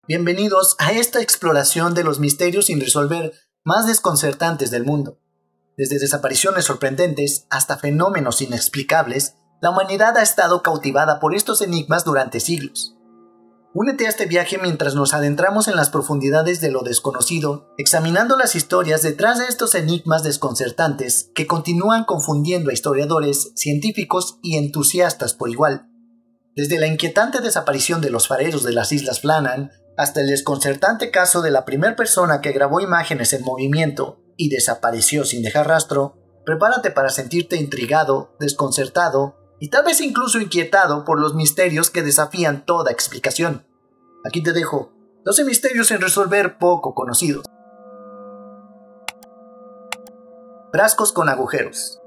Bienvenidos a esta exploración de los misterios sin resolver más desconcertantes del mundo. Desde desapariciones sorprendentes hasta fenómenos inexplicables, la humanidad ha estado cautivada por estos enigmas durante siglos. Únete a este viaje mientras nos adentramos en las profundidades de lo desconocido, examinando las historias detrás de estos enigmas desconcertantes que continúan confundiendo a historiadores, científicos y entusiastas por igual. Desde la inquietante desaparición de los fareros de las Islas Flannan hasta el desconcertante caso de la primera persona que grabó imágenes en movimiento y desapareció sin dejar rastro, prepárate para sentirte intrigado, desconcertado y tal vez incluso inquietado por los misterios que desafían toda explicación. Aquí te dejo 12 misterios sin resolver poco conocidos. Frascos con agujeros.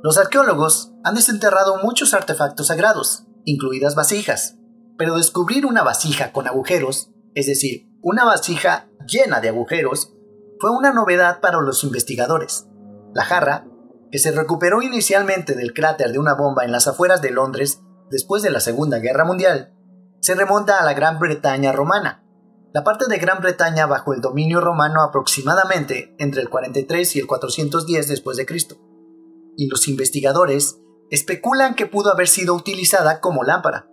Los arqueólogos han desenterrado muchos artefactos sagrados, incluidas vasijas, pero descubrir una vasija con agujeros, es decir, una vasija llena de agujeros, fue una novedad para los investigadores. La jarra, que se recuperó inicialmente del cráter de una bomba en las afueras de Londres después de la Segunda Guerra Mundial, se remonta a la Gran Bretaña romana, la parte de Gran Bretaña bajo el dominio romano aproximadamente entre el 43 y el 410 después de Cristo. Y los investigadores especulan que pudo haber sido utilizada como lámpara,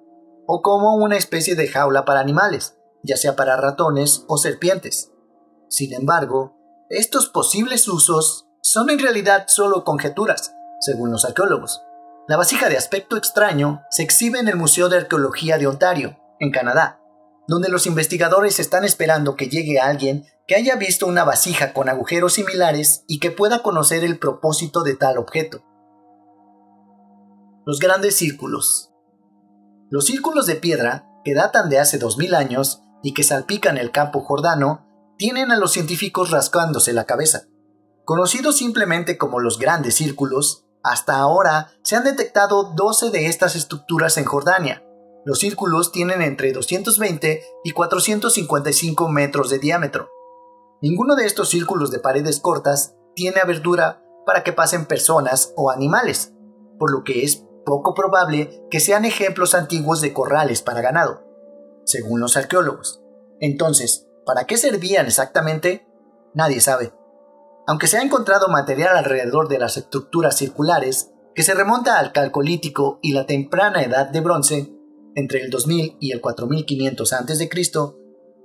o como una especie de jaula para animales, ya sea para ratones o serpientes. Sin embargo, estos posibles usos son en realidad solo conjeturas, según los arqueólogos. La vasija de aspecto extraño se exhibe en el Museo de Arqueología de Ontario, en Canadá, donde los investigadores están esperando que llegue alguien que haya visto una vasija con agujeros similares y que pueda conocer el propósito de tal objeto. Los grandes círculos. Los círculos de piedra, que datan de hace 2000 años y que salpican el campo jordano, tienen a los científicos rascándose la cabeza. Conocidos simplemente como los grandes círculos, hasta ahora se han detectado 12 de estas estructuras en Jordania. Los círculos tienen entre 220 y 455 metros de diámetro. Ninguno de estos círculos de paredes cortas tiene abertura para que pasen personas o animales, por lo que es poco probable que sean ejemplos antiguos de corrales para ganado, según los arqueólogos. Entonces, ¿para qué servían exactamente? Nadie sabe. Aunque se ha encontrado material alrededor de las estructuras circulares que se remonta al Calcolítico y la temprana Edad de Bronce, entre el 2000 y el 4500 a.C.,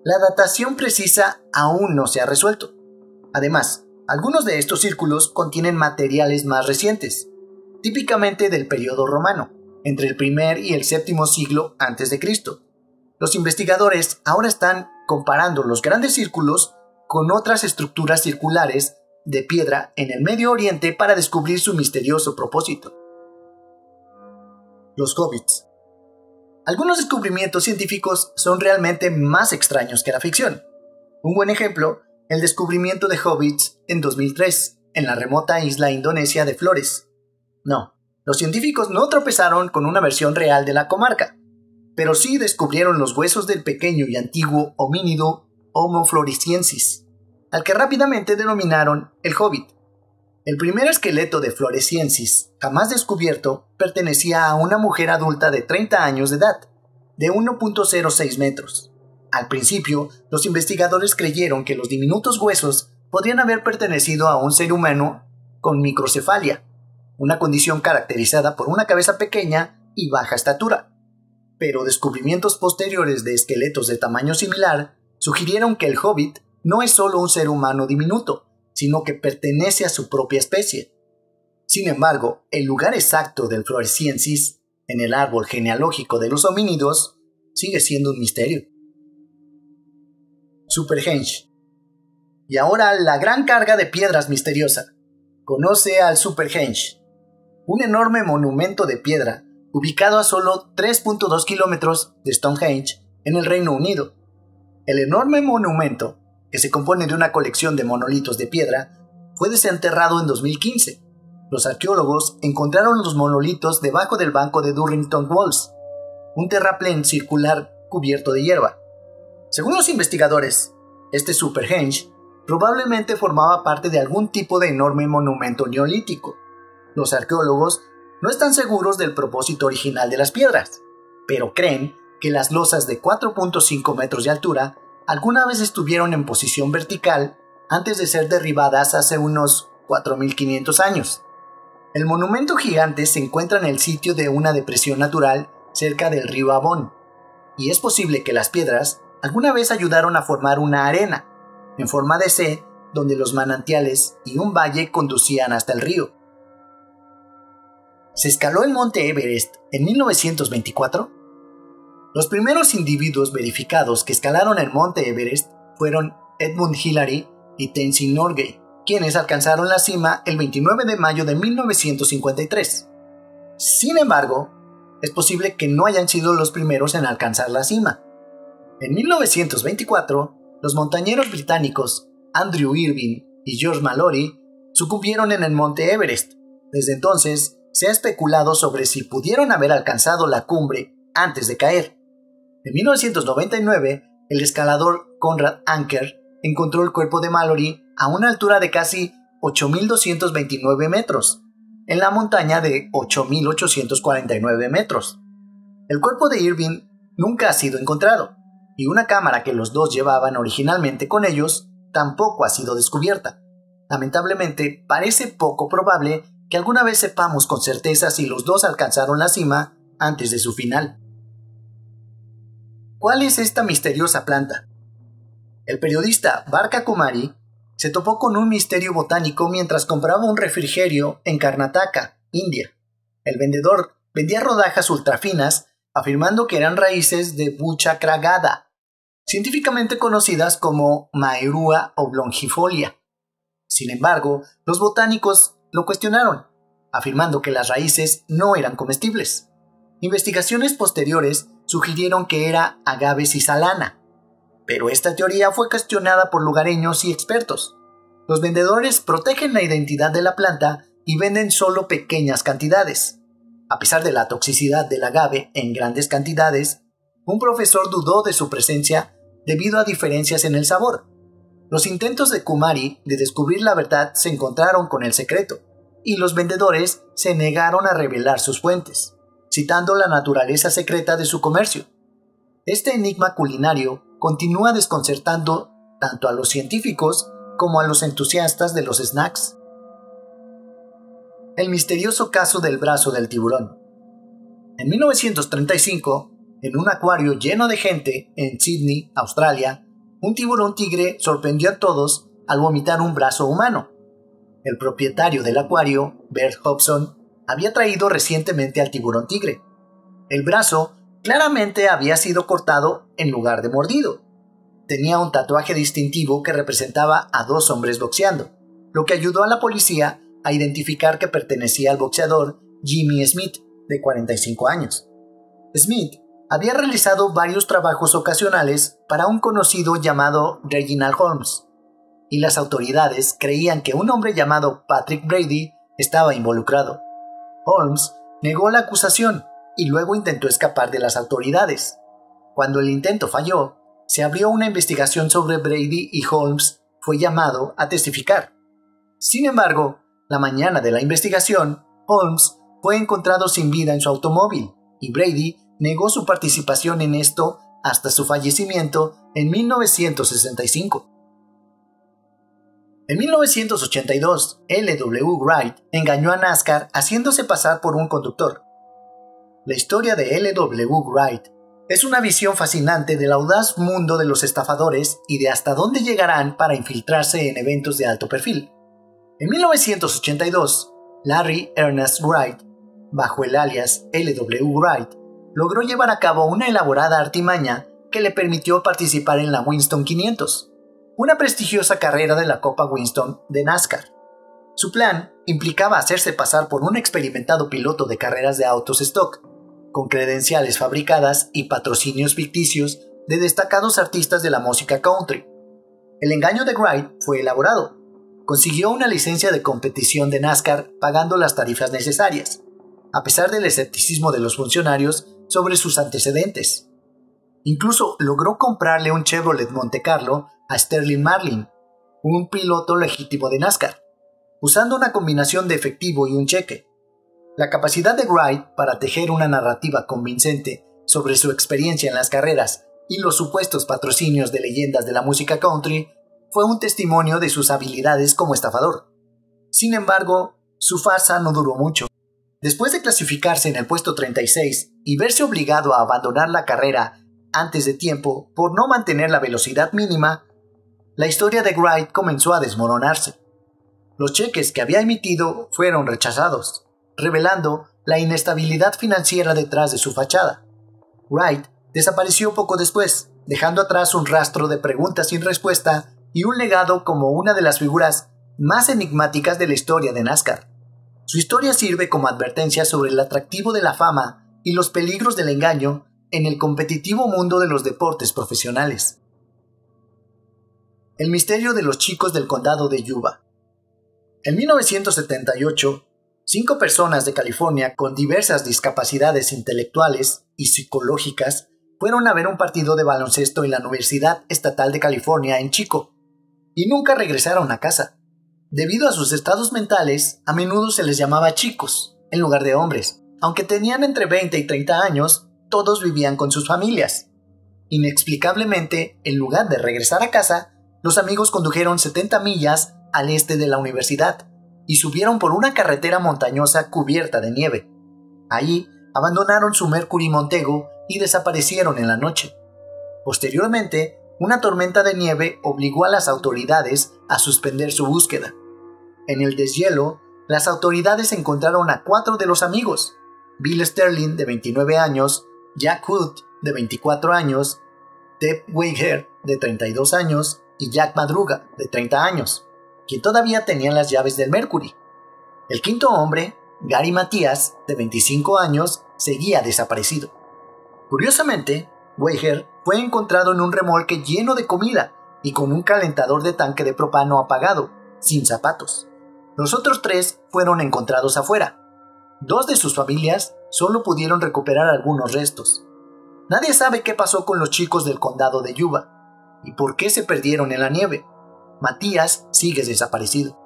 la datación precisa aún no se ha resuelto. Además, algunos de estos círculos contienen materiales más recientes, típicamente del periodo romano, entre el primer y el séptimo siglo a.C. Los investigadores ahora están comparando los grandes círculos con otras estructuras circulares de piedra en el Medio Oriente para descubrir su misterioso propósito. Los hobbits. Algunos descubrimientos científicos son realmente más extraños que la ficción. Un buen ejemplo, el descubrimiento de hobbits en 2003, en la remota isla indonesia de Flores. No, los científicos no tropezaron con una versión real de la comarca, pero sí descubrieron los huesos del pequeño y antiguo homínido Homo floresiensis, al que rápidamente denominaron el Hobbit. El primer esqueleto de Floresiensis jamás descubierto pertenecía a una mujer adulta de 30 años de edad, de 1.06 metros. Al principio, los investigadores creyeron que los diminutos huesos podrían haber pertenecido a un ser humano con microcefalia, una condición caracterizada por una cabeza pequeña y baja estatura. Pero descubrimientos posteriores de esqueletos de tamaño similar sugirieron que el Hobbit no es solo un ser humano diminuto, sino que pertenece a su propia especie. Sin embargo, el lugar exacto del Floresiensis, en el árbol genealógico de los homínidos, sigue siendo un misterio. Superhenge. Y ahora la gran carga de piedras misteriosa. Conoce al Superhenge, un enorme monumento de piedra ubicado a solo 3.2 kilómetros de Stonehenge, en el Reino Unido. El enorme monumento, que se compone de una colección de monolitos de piedra, fue desenterrado en 2015. Los arqueólogos encontraron los monolitos debajo del banco de Durrington Walls, un terraplén circular cubierto de hierba. Según los investigadores, este Superhenge probablemente formaba parte de algún tipo de enorme monumento neolítico. Los arqueólogos no están seguros del propósito original de las piedras, pero creen que las losas de 4.5 metros de altura alguna vez estuvieron en posición vertical antes de ser derribadas hace unos 4.500 años. El monumento gigante se encuentra en el sitio de una depresión natural cerca del río Avon, y es posible que las piedras alguna vez ayudaron a formar una arena, en forma de C, donde los manantiales y un valle conducían hasta el río. ¿Se escaló el monte Everest en 1924? Los primeros individuos verificados que escalaron el monte Everest fueron Edmund Hillary y Tenzing Norgay, quienes alcanzaron la cima el 29 de mayo de 1953. Sin embargo, es posible que no hayan sido los primeros en alcanzar la cima. En 1924, los montañeros británicos Andrew Irvine y George Mallory sucumbieron en el monte Everest. Desde entonces, se ha especulado sobre si pudieron haber alcanzado la cumbre antes de caer. En 1999, el escalador Conrad Anker encontró el cuerpo de Mallory a una altura de casi 8.229 metros, en la montaña de 8.849 metros. El cuerpo de Irvine nunca ha sido encontrado, y una cámara que los dos llevaban originalmente con ellos tampoco ha sido descubierta. Lamentablemente, parece poco probable que alguna vez sepamos con certeza si los dos alcanzaron la cima antes de su final. ¿Cuál es esta misteriosa planta? El periodista Barka Kumari se topó con un misterio botánico mientras compraba un refrigerio en Karnataka, India. El vendedor vendía rodajas ultrafinas afirmando que eran raíces de Bucha cragada, científicamente conocidas como Maerua oblongifolia. Sin embargo, los botánicos lo cuestionaron, afirmando que las raíces no eran comestibles. Investigaciones posteriores sugirieron que era Agave cisalana, pero esta teoría fue cuestionada por lugareños y expertos. Los vendedores protegen la identidad de la planta y venden solo pequeñas cantidades. A pesar de la toxicidad del agave en grandes cantidades, un profesor dudó de su presencia debido a diferencias en el sabor. Los intentos de Kumari de descubrir la verdad se encontraron con el secreto, y los vendedores se negaron a revelar sus fuentes, citando la naturaleza secreta de su comercio. Este enigma culinario continúa desconcertando tanto a los científicos como a los entusiastas de los snacks. El misterioso caso del brazo del tiburón. En 1935, en un acuario lleno de gente en Sydney, Australia, un tiburón tigre sorprendió a todos al vomitar un brazo humano. El propietario del acuario, Bert Hobson, había traído recientemente al tiburón tigre. El brazo claramente había sido cortado en lugar de mordido. Tenía un tatuaje distintivo que representaba a dos hombres boxeando, lo que ayudó a la policía a identificar que pertenecía al boxeador Jimmy Smith, de 45 años. Smith había realizado varios trabajos ocasionales para un conocido llamado Reginald Holmes, y las autoridades creían que un hombre llamado Patrick Brady estaba involucrado. Holmes negó la acusación y luego intentó escapar de las autoridades. Cuando el intento falló, se abrió una investigación sobre Brady y Holmes fue llamado a testificar. Sin embargo, la mañana de la investigación, Holmes fue encontrado sin vida en su automóvil y Brady negó su participación en esto hasta su fallecimiento en 1965. En 1982, L.W. Wright engañó a NASCAR haciéndose pasar por un conductor. La historia de L.W. Wright es una visión fascinante del audaz mundo de los estafadores y de hasta dónde llegarán para infiltrarse en eventos de alto perfil. En 1982, Larry Ernest Wright, bajo el alias L.W. Wright, logró llevar a cabo una elaborada artimaña que le permitió participar en la Winston 500, una prestigiosa carrera de la Copa Winston de NASCAR. Su plan implicaba hacerse pasar por un experimentado piloto de carreras de autos stock, con credenciales fabricadas y patrocinios ficticios de destacados artistas de la música country. El engaño de Wright fue elaborado. Consiguió una licencia de competición de NASCAR pagando las tarifas necesarias, a pesar del escepticismo de los funcionarios sobre sus antecedentes. Incluso logró comprarle un Chevrolet Monte Carlo a Sterling Marlin, un piloto legítimo de NASCAR, usando una combinación de efectivo y un cheque. La capacidad de Wright para tejer una narrativa convincente sobre su experiencia en las carreras y los supuestos patrocinios de leyendas de la música country fue un testimonio de sus habilidades como estafador. Sin embargo, su farsa no duró mucho. Después de clasificarse en el puesto 36 y verse obligado a abandonar la carrera antes de tiempo por no mantener la velocidad mínima, la historia de Wright comenzó a desmoronarse. Los cheques que había emitido fueron rechazados, revelando la inestabilidad financiera detrás de su fachada. Wright desapareció poco después, dejando atrás un rastro de preguntas sin respuesta y un legado como una de las figuras más enigmáticas de la historia de NASCAR. Su historia sirve como advertencia sobre el atractivo de la fama y los peligros del engaño en el competitivo mundo de los deportes profesionales. El misterio de los chicos del condado de Yuba. En 1978, 5 personas de California con diversas discapacidades intelectuales y psicológicas fueron a ver un partido de baloncesto en la Universidad Estatal de California en Chico, y nunca regresaron a casa. Debido a sus estados mentales, a menudo se les llamaba chicos, en lugar de hombres. Aunque tenían entre 20 y 30 años, todos vivían con sus familias. Inexplicablemente, en lugar de regresar a casa, los amigos condujeron 70 millas al este de la universidad y subieron por una carretera montañosa cubierta de nieve. Allí abandonaron su Mercury Montego y desaparecieron en la noche. Posteriormente, una tormenta de nieve obligó a las autoridades a suspender su búsqueda. En el deshielo, las autoridades encontraron a 4 de los amigos: Bill Sterling, de 29 años, Jack Hood, de 24 años, Deb Weiher, de 32 años, y Jack Madruga, de 30 años, quien todavía tenían las llaves del Mercury. El quinto hombre, Gary Matías, de 25 años, seguía desaparecido. Curiosamente, Weiher fue encontrado en un remolque lleno de comida y con un calentador de tanque de propano apagado, sin zapatos. Los otros 3 fueron encontrados afuera. 2 de sus familias solo pudieron recuperar algunos restos. Nadie sabe qué pasó con los chicos del condado de Yuba y por qué se perdieron en la nieve. Matías sigue desaparecido.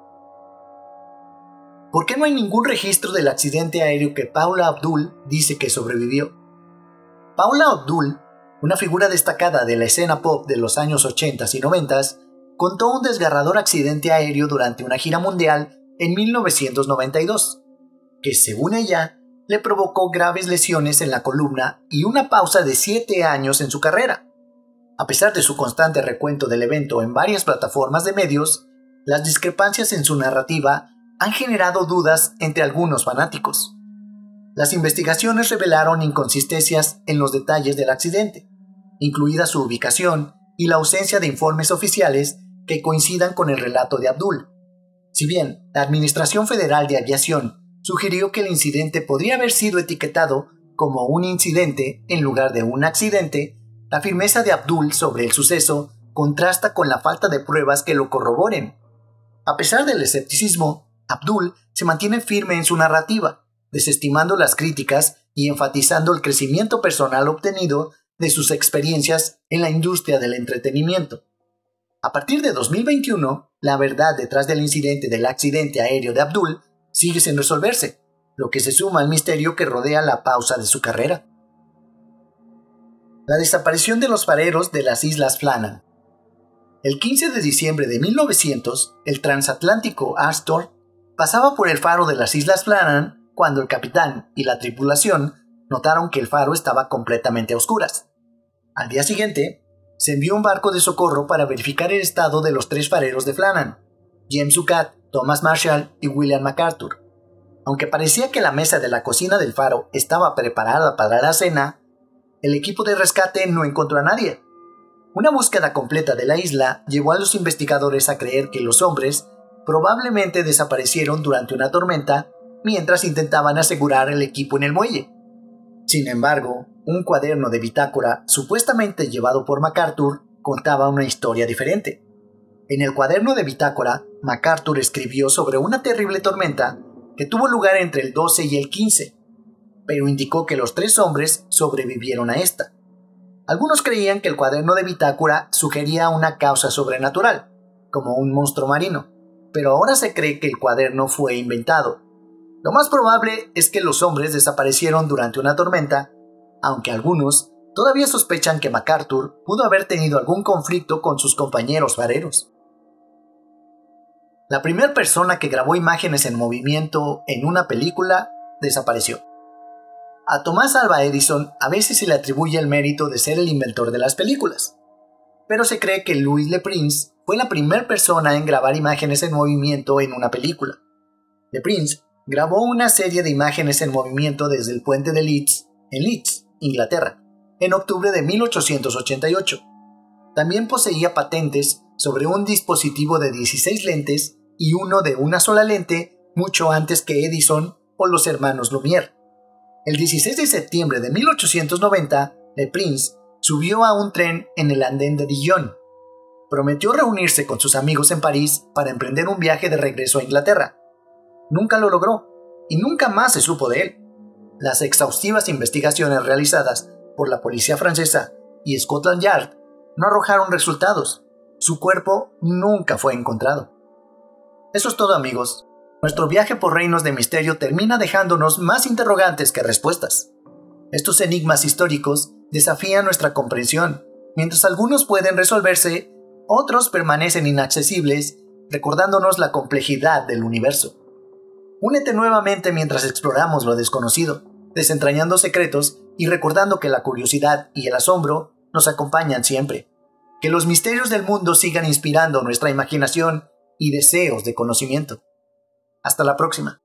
¿Por qué no hay ningún registro del accidente aéreo que Paula Abdul dice que sobrevivió? Paula Abdul, una figura destacada de la escena pop de los años 80 y 90, contó un desgarrador accidente aéreo durante una gira mundial en 1992, que según ella, le provocó graves lesiones en la columna y una pausa de 7 años en su carrera. A pesar de su constante recuento del evento en varias plataformas de medios, las discrepancias en su narrativa han generado dudas entre algunos fanáticos. Las investigaciones revelaron inconsistencias en los detalles del accidente, incluida su ubicación y la ausencia de informes oficiales que coincidan con el relato de Abdul. Si bien la Administración Federal de Aviación sugirió que el incidente podría haber sido etiquetado como un incidente en lugar de un accidente, la firmeza de Abdul sobre el suceso contrasta con la falta de pruebas que lo corroboren. A pesar del escepticismo, Abdul se mantiene firme en su narrativa, desestimando las críticas y enfatizando el crecimiento personal obtenido de sus experiencias en la industria del entretenimiento. A partir de 2021, la verdad detrás del incidente del accidente aéreo de Abdul sigue sin resolverse, lo que se suma al misterio que rodea la pausa de su carrera. La desaparición de los fareros de las Islas Flannan. El 15 de diciembre de 1900, el transatlántico Astor pasaba por el faro de las Islas Flannan cuando el capitán y la tripulación notaron que el faro estaba completamente a oscuras. Al día siguiente, se envió un barco de socorro para verificar el estado de los 3 fareros de Flannan: James Ucat, Thomas Marshall y William MacArthur. Aunque parecía que la mesa de la cocina del faro estaba preparada para la cena, el equipo de rescate no encontró a nadie. Una búsqueda completa de la isla llevó a los investigadores a creer que los hombres probablemente desaparecieron durante una tormenta mientras intentaban asegurar el equipo en el muelle. Sin embargo, un cuaderno de bitácora supuestamente llevado por MacArthur contaba una historia diferente. En el cuaderno de bitácora, MacArthur escribió sobre una terrible tormenta que tuvo lugar entre el 12 y el 15, pero indicó que los 3 hombres sobrevivieron a esta. Algunos creían que el cuaderno de bitácora sugería una causa sobrenatural, como un monstruo marino, pero ahora se cree que el cuaderno fue inventado. Lo más probable es que los hombres desaparecieron durante una tormenta aunque algunos todavía sospechan que MacArthur pudo haber tenido algún conflicto con sus compañeros fareros. La primera persona que grabó imágenes en movimiento en una película desapareció. A Thomas Alva Edison a veces se le atribuye el mérito de ser el inventor de las películas, pero se cree que Louis Le Prince fue la primera persona en grabar imágenes en movimiento en una película. Le Prince grabó una serie de imágenes en movimiento desde el puente de Leeds, en Leeds, Inglaterra, en octubre de 1888. También poseía patentes sobre un dispositivo de 16 lentes y uno de una sola lente mucho antes que Edison o los hermanos Lumière. El 16 de septiembre de 1890, Le Prince subió a un tren en el andén de Dijon. Prometió reunirse con sus amigos en París para emprender un viaje de regreso a Inglaterra. Nunca lo logró, y nunca más se supo de él. Las exhaustivas investigaciones realizadas por la policía francesa y Scotland Yard no arrojaron resultados. Su cuerpo nunca fue encontrado. Eso es todo, amigos. Nuestro viaje por reinos de misterio termina dejándonos más interrogantes que respuestas. Estos enigmas históricos desafían nuestra comprensión. Mientras algunos pueden resolverse, otros permanecen inaccesibles, recordándonos la complejidad del universo. Únete nuevamente mientras exploramos lo desconocido, desentrañando secretos y recordando que la curiosidad y el asombro nos acompañan siempre. Que los misterios del mundo sigan inspirando nuestra imaginación y deseos de conocimiento. Hasta la próxima.